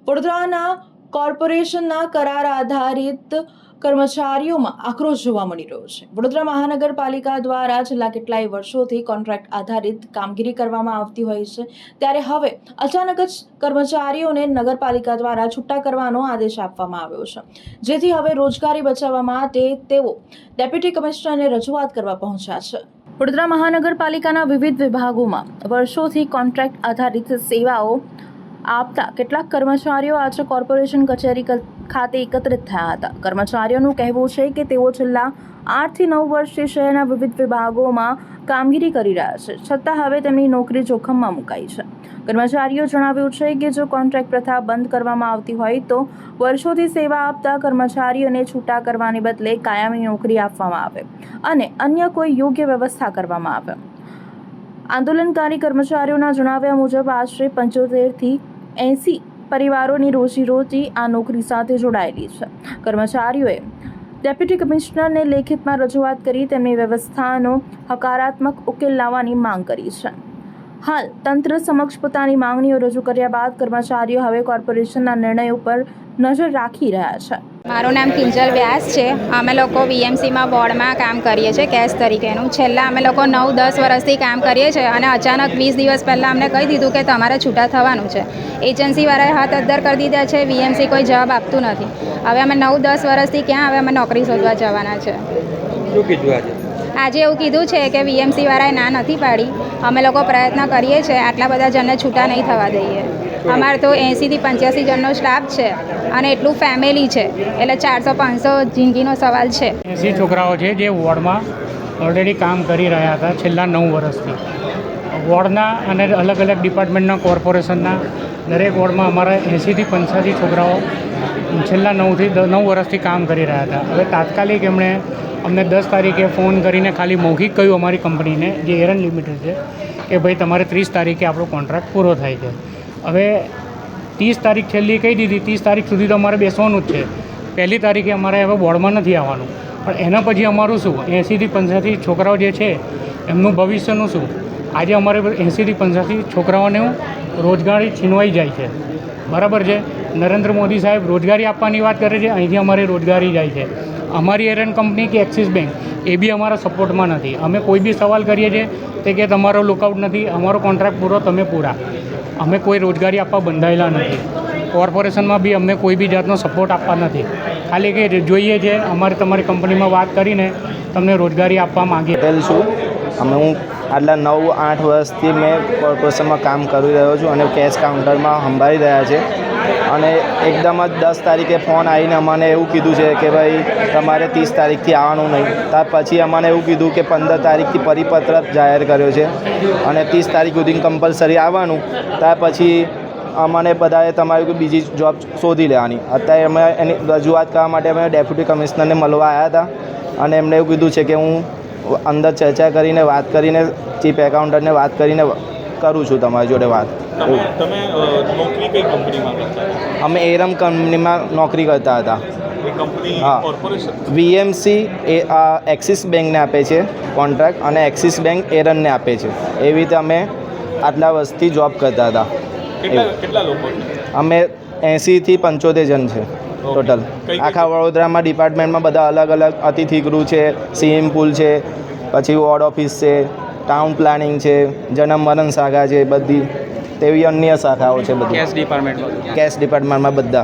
વડોદરાના કોર્પોરેશનના કરાર આધારિત કર્મચારીઓમાં આક્રોશ જોવા મળી રહ્યો છે. વડોદરા મહાનગરપાલિકા દ્વારા છેલ્લા કેટલાય વર્ષોથી કોન્ટ્રાક્ટ આધારિત કામગીરી કરવામાં આવતી હોય છે, ત્યારે હવે અચાનક જ કર્મચારીઓને નગરપાલિકા દ્વારા છૂટા કરવાનો આદેશ આપવામાં આવ્યો છે, જેથી હવે રોજગારી બચાવવા માટે તેઓ ડેપ્યુટી કમિશનરને રજૂઆત કરવા પહોંચ્યા છે. વડોદરા મહાનગરપાલિકાના વિવિધ વિભાગોમાં વર્ષોથી કોન્ટ્રાક્ટ આધારિત સેવાઓ આપતા કેટલાક કર્મચારીઓ આજે કોર્પોરેશન કચેરી ખાતે એકત્રિત થયા હતા. કર્મચારીઓનું કહેવું છે કે તેઓ છેલ્લા 8 થી 9 વર્ષથી શહેરના વિવિધ વિભાગોમાં કામગીરી કરી રહ્યા છે, છતાં હવે તેમની નોકરી જોખમમાં મુકાઈ છે. કર્મચારીઓ જણાવ્યું છે કે જો કોન્ટ્રાક્ટ પ્રથા બંધ કરવામાં આવતી હોય તો વર્ષોથી સેવા આપતા કર્મચારીઓને છૂટા કરવાને બદલે કાયમી નોકરી આપવામાં આવે અને અન્ય કોઈ યોગ્ય વ્યવસ્થા કરવામાં આવે. આંદોલનકારી કર્મચારીઓના જણાવ્યા મુજબ આશરે 75 થી 80 પરિવારોની રોજીરોટી આ નોકરી સાથે જોડાયેલી છે. કર્મચારીઓએ ડેપ્યુટી કમિશનરને લેખિતમાં રજૂઆત કરી તેમની વ્યવસ્થાનો હકારાત્મક ઉકેલ લાવવાની માંગ કરી છે. હાલ તંત્ર સમક્ષ પોતાની માંગણીઓ રજૂ કર્યા બાદ કર્મચારીઓ હવે કોર્પોરેશનના નિર્ણય ઉપર નજર રાખી રહ્યા છે. મારું નામ કિંજલ વ્યાસ છે. અમે લોકો વીએમસીમાં બોર્ડમાં કામ કરીએ છીએ કેશ તરીકેનું. છેલ્લા અમે લોકો 9-10 વર્ષથી કામ કરીએ છીએ અને અચાનક 20 દિવસ પહેલાં અમને કહી દીધું કે તમારે છૂટા થવાનું છે. એજન્સીવાળાએ હાથ અદ્ધર કરી દીધા છે. વીએમસી કોઈ જવાબ આપતું નથી. હવે અમે 9-10 વર્ષથી ક્યાં હવે અમે નોકરી શોધવા જવાના છે. શું કીધું આજે એવું કીધું છે કે વીએમસીવાળાએ ના નથી પાડી. અમે લોકો પ્રયત્ન કરીએ છીએ આટલા બધા જણને છૂટા નહીં થવા દઈએ. અમારે તો 80 થી 85 જણનો સ્ટાફ છે અને એટલું ફેમિલી છે, એટલે 400-500 જિંદગીનો સવાલ છે. 80 છોકરાઓ છે જે વોર્ડમાં ઓલરેડી કામ કરી રહ્યા હતા છેલ્લા 9 વર્ષથી. વોર્ડના અને અલગ અલગ ડિપાર્ટમેન્ટના કોર્પોરેશનના દરેક વોર્ડમાં અમારા 80 થી 85 છોકરાઓ છેલ્લા 9 વર્ષથી કામ કરી રહ્યા હતા. હવે તાત્કાલિક એમણે અમને 10 તારીખે ફોન કરીને ખાલી મૌખિક કહ્યું અમારી કંપનીને, જે એરન લિમિટેડ છે, કે ભાઈ તમારે 30 તારીખે આપણો કોન્ટ્રાક્ટ પૂરો થાય છે. હવે 30 તારીખ છેલ્લી કહી દીધી. 30 તારીખ સુધી તો અમારે બેસવાનું જ છે. 1લી તારીખે અમારે હવે બોર્ડમાં નથી આવવાનું. પણ એના પછી અમારું શું? 80 થી 85 છોકરાઓ જે છે એમનું ભવિષ્યનું શું? આજે અમારે 80 થી 85 છોકરાઓને રોજગારી છીનવાઈ જાય છે. બરાબર છે. નરેન્દ્ર મોદી સાહેબ રોજગારી આપવાની વાત કરે છે, અહીંથી અમારી રોજગારી જાય છે. અમારી એરન કંપની કે એક્સિસ બેંક એ બી અમારા સપોર્ટમાં નથી. અમે કોઈ બી સવાલ કરીએ છીએ તે કે તમારો લુકઆઉટ નથી, અમારો કોન્ટ્રાક્ટ પૂરો, તમે પૂરા. અમે કોઈ રોજગારી આપવા બંધાયેલા નથી. કોર્પોરેશનમાં બી અમને કોઈ બી જાતનો સપોર્ટ આપવા નથી. ખાલી કે જોઈએ છે અમારે તમારી કંપનીમાં વાત કરીને તમને રોજગારી આપવા માંગીએ. પટેલ છું. હું આટલા 9-8 વર્ષથી મેં કોર્પોરેશનમાં કામ કરી રહ્યો છું અને કેશ કાઉન્ટરમાં સંભાળી રહ્યા છે. અને એકદમ જ 10 તારીખે ફોન આવીને અમને એવું કીધું છે કે ભાઈ તમારે 30 તારીખથી આવવાનું નહીં. ત્યાર પછી અમને એવું કીધું કે 15 તારીખથી પરિપત્ર જાહેર કર્યો છે અને 30 તારીખ સુધી કમ્પલસરી આવવાનું. ત્યાર પછી અમને બધાએ તમારી કોઈ બીજી જોબ શોધી લેવાની. અત્યારે અમે એની રજૂઆત કરવા માટે અમે ડેપ્યુટી કમિશનરને મળવા આવ્યા હતા અને એમણે એવું કીધું છે કે હું અંદર ચર્ચા કરીને વાત કરીને ચીફ એકાઉન્ટન્ટને વાત કરીને કરું છું તમારી જોડે વાત. તમે નોકરી કઈ કંપનીમાં કરતા? અમે એરમ કંપનીમાં નોકરી કરતા હતા. એ કંપની હા. કોર્પોરેશન વીએમસી એ એક્સિસ બેંકને આપે છે કોન્ટ્રાક્ટ અને એક્સિસ બેંક એરનને આપે છે. એવી રીતે અમે આટલા વર્ષથી જોબ કરતા હતા. કેટલા લોકો? અમે 80 થી 75 જણ છે ટોટલ. આખા વડોદરામાં ડિપાર્ટમેન્ટમાં બધા અલગ અલગ અતિથિ ગૃહ છે, સ્વિમિંગ પુલ છે, પછી વોર્ડ ઓફિસ છે, ટાઉન પ્લાનિંગ છે, જન્મ મરણ શાખા છે, બધી તેવી અન્ય શાખાઓ છે. બધી કેશ ડિપાર્ટમેન્ટમાં બધા